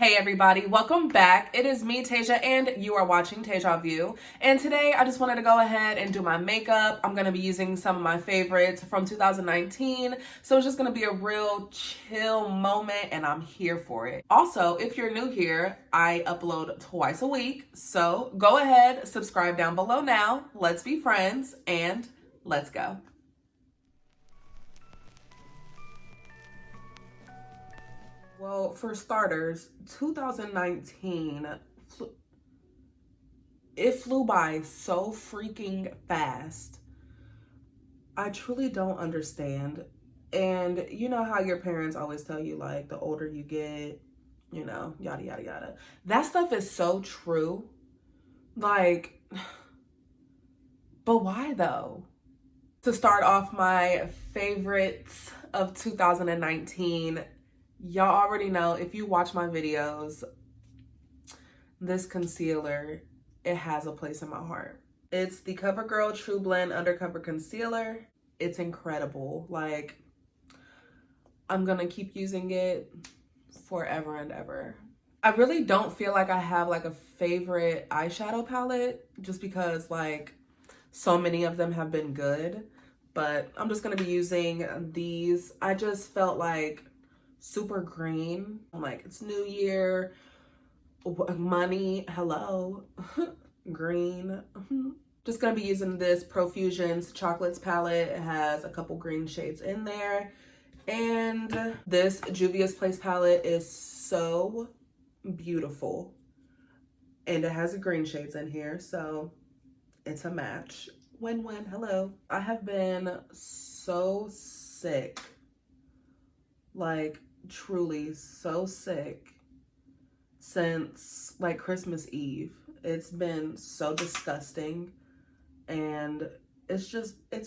Hey everybody, welcome back. It is me, Taija, and you are watching Taija View. And today I just wanted to go ahead and do my makeup. I'm going to be using some of my favorites from 2019. So it's just going to be a real chill moment and I'm here for it. Also, if you're new here, I upload twice a week. So go ahead, subscribe down below now. Let's be friends and let's go. Well, for starters, 2019, it flew by so freaking fast. I truly don't understand. And you know how your parents always tell you, like, the older you get, you know, yada, yada, yada. That stuff is so true. Like, but why though? To start off my favorites of 2019, y'all already know, if you watch my videos, this concealer, it has a place in my heart. It's the Covergirl True Blend Undercover Concealer. It's incredible. Like, I'm gonna keep using it forever and ever. I really don't feel like I have like a favorite eyeshadow palette just because like so many of them have been good, but I'm just gonna be using these. I just felt like super green, like it's new year, money, hello, green. Just gonna be using this Profusion's Chocolates palette. It has a couple green shades in there, and this Juvias Place palette is so beautiful, and it has green shades in here, so it's a match. Win-win. Hello. I have been so sick, like truly so sick, since like Christmas Eve. It's been so disgusting and it's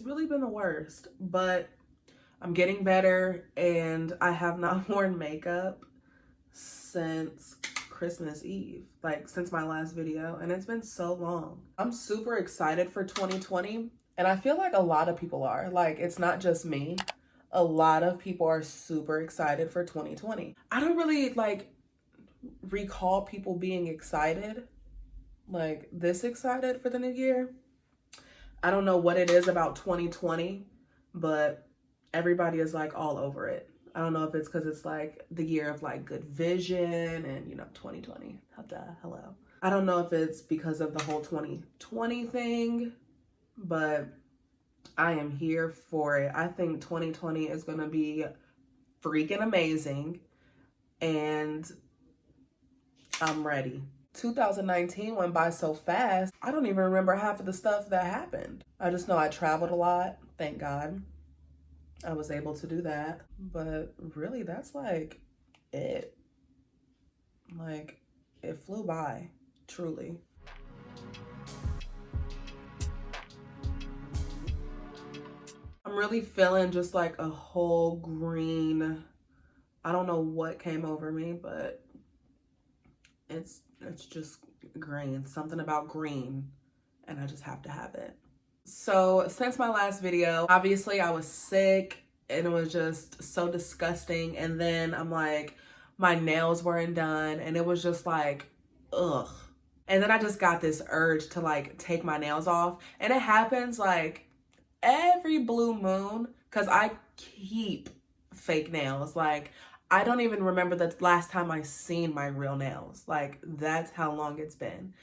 really been the worst, but I'm getting better and I have not worn makeup since Christmas Eve, like since my last video, and it's been so long. I'm super excited for 2020 and I feel like a lot of people are. Like, it's not just me. A lot of people are super excited for 2020. I don't really like recall people being excited, like this excited for the new year. I don't know what it is about 2020, but everybody is like all over it. I don't know if it's because it's like the year of like good vision and, you know, 2020. Hello. I don't know if it's because of the whole 2020 thing, but I am here for it. I think 2020 is going to be freaking amazing and I'm ready. 2019 went by so fast. I don't even remember half of the stuff that happened. I just know I traveled a lot. Thank God I was able to do that. But really, that's like it. Like, it flew by, truly. I'm really feeling just like a whole green. I don't know what came over me, but it's just green. Something about green, and I just have to have it. So since my last video, obviously I was sick and it was just so disgusting. And then I'm like, my nails weren't done and it was just like, ugh. And then I just got this urge to like take my nails off. And it happens like every blue moon because I keep fake nails. Like, I don't even remember the last time I seen my real nails. Like, that's how long it's been.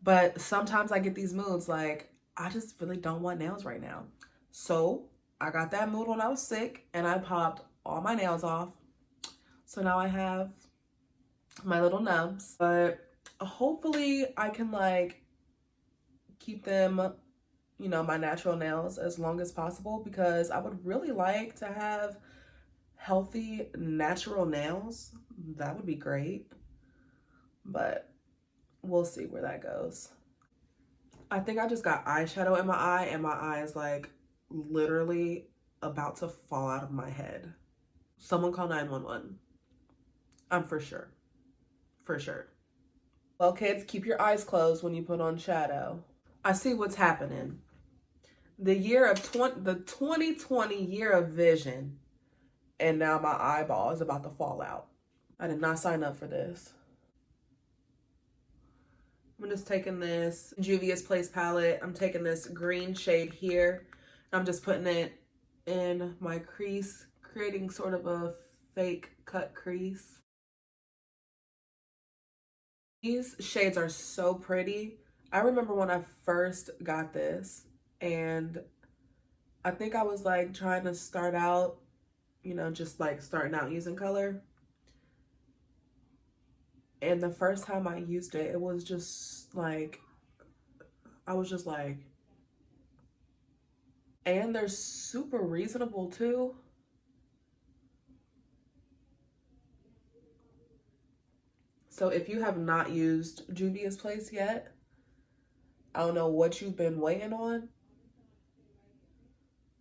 But sometimes I get these moods like, I just really don't want nails right now. So I got that mood when I was sick and I popped all my nails off. So now I have my little nubs, but hopefully I can like keep them, you know, my natural nails as long as possible, because I would really like to have healthy natural nails. That would be great, but we'll see where that goes. I think I just got eyeshadow in my eye and my eye is like literally about to fall out of my head. Someone call 911. I'm for sure. For sure. Well, kids, keep your eyes closed when you put on shadow. I see what's happening. The 2020 year of vision, and now my eyeball is about to fall out. I did not sign up for this. I'm just taking this Juvias Place palette. I'm taking this green shade here. I'm just putting it in my crease, creating sort of a fake cut crease. These shades are so pretty. I remember when I first got this, and I think I was like trying to start out, you know, just like starting out using color. And the first time I used it, it was just like, I was just like, and they're super reasonable too. So if you have not used Juvia's Place yet, I don't know what you've been waiting on,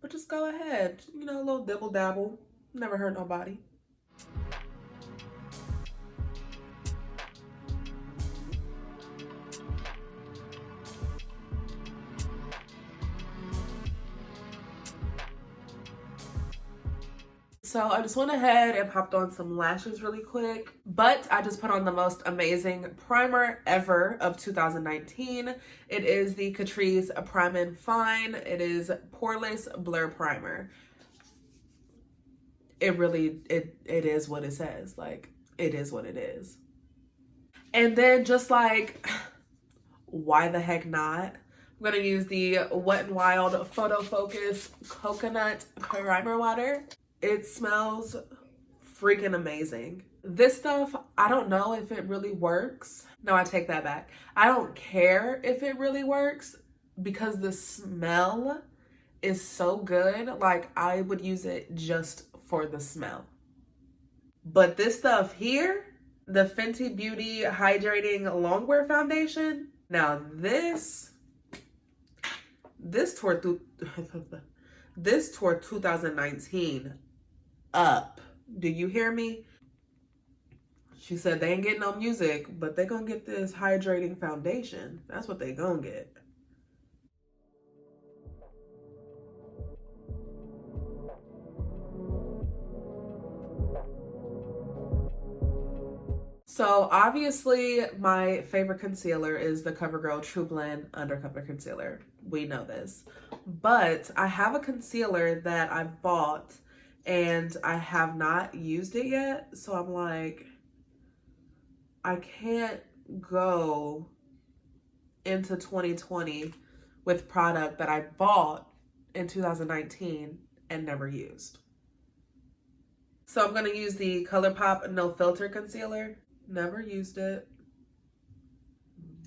but just go ahead. You know, a little dibble dabble. Never hurt nobody. So I just went ahead and popped on some lashes really quick, but I just put on the most amazing primer ever of 2019. It is the Catrice Prime and Fine. It is poreless blur primer. It really, it is what it says. Like, it is what it is. And then just like, why the heck not? I'm gonna use the WetnWild Photofocus Coconut Primer Water. It smells freaking amazing. This stuff, I don't know if it really works. No, I take that back. I don't care if it really works because the smell is so good. Like, I would use it just for the smell. But this stuff here, the Fenty Beauty Hydrating Longwear Foundation, now this tore through this tore 2019 up. Do you hear me? She said they ain't getting no music, but they gonna get this hydrating foundation. That's what they gonna get. So obviously my favorite concealer is the Covergirl True Blend Undercover Concealer. We know this. But I have a concealer that I bought and I have not used it yet. So I'm like, I can't go into 2020 with product that I bought in 2019 and never used. So I'm going to use the Colourpop No Filter Concealer. Never used it,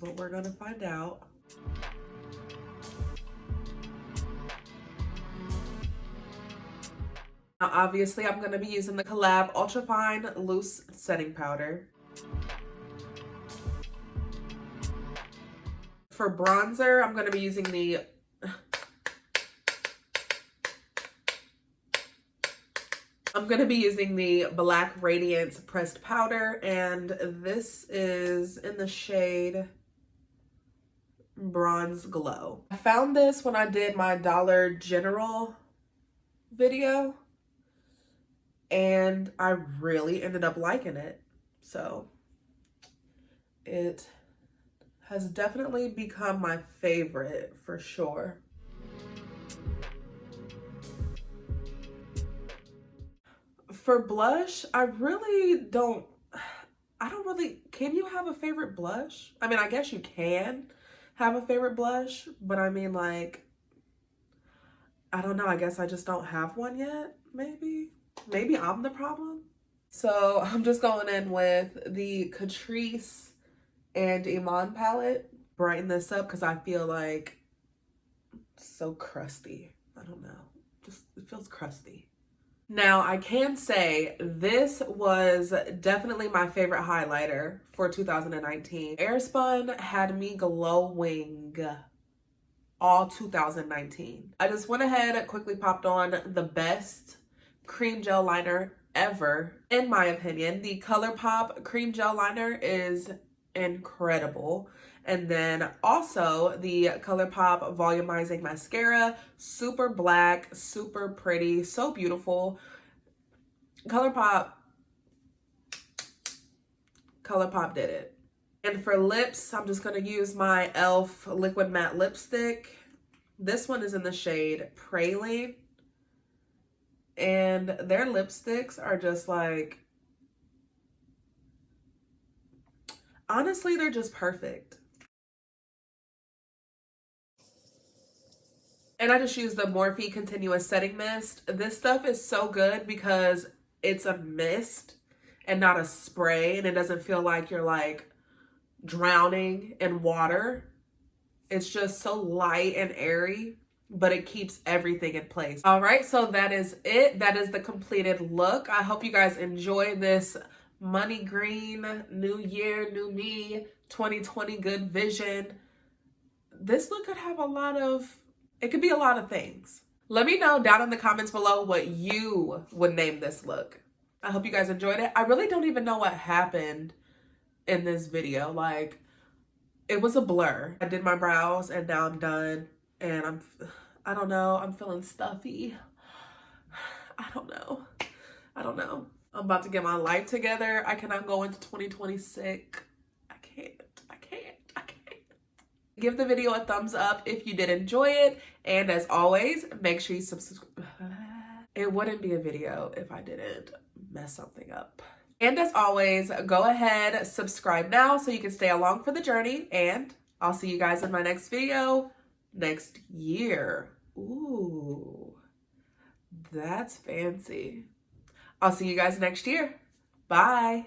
but we're going to find out. Now, obviously, I'm going to be using the Collab Ultra Fine Loose Setting Powder. For bronzer, I'm going to be using the Black Radiance Pressed Powder, and this is in the shade Bronze Glow. I found this when I did my Dollar General video, and I really ended up liking it. So it has definitely become my favorite for sure. For blush, I don't really, can you have a favorite blush? I mean, I guess you can have a favorite blush, but I mean, like, I don't know, I guess I just don't have one yet, maybe. Maybe I'm the problem. So I'm just going in with the Catrice and Eman palette. Brighten this up because I feel like it's so crusty. I don't know, just, it feels crusty. Now, I can say this was definitely my favorite highlighter for 2019. Airspun had me glowing all 2019. I just went ahead and quickly popped on the best cream gel liner ever, in my opinion. The Colourpop cream gel liner is incredible. And then also the Colourpop volumizing mascara, super black, super pretty, so beautiful. Colourpop did it. And for lips, I'm just going to use my e.l.f. liquid matte lipstick. This one is in the shade Praline. And their lipsticks are just like, honestly, they're just perfect. And I just use the Morphe Continuous Setting Mist. This stuff is so good because it's a mist and not a spray. And it doesn't feel like you're like drowning in water. It's just so light and airy, but it keeps everything in place. All right, so that is it. That is the completed look. I hope you guys enjoy this money green, new year, new me, 2020 good vision. This look could have a lot of, it could be a lot of things. Let me know down in the comments below what you would name this look. I hope you guys enjoyed it. I really don't even know what happened in this video. Like, it was a blur. I did my brows and now I'm done. And I don't know, I'm feeling stuffy. I don't know. I'm about to get my life together. I cannot go into 2020 sick. I can't. Give the video a thumbs up if you did enjoy it. And as always, make sure you subscribe. It wouldn't be a video if I didn't mess something up. And as always, go ahead, subscribe now so you can stay along for the journey. And I'll see you guys in my next video next year. Ooh, that's fancy. I'll see you guys next year. Bye.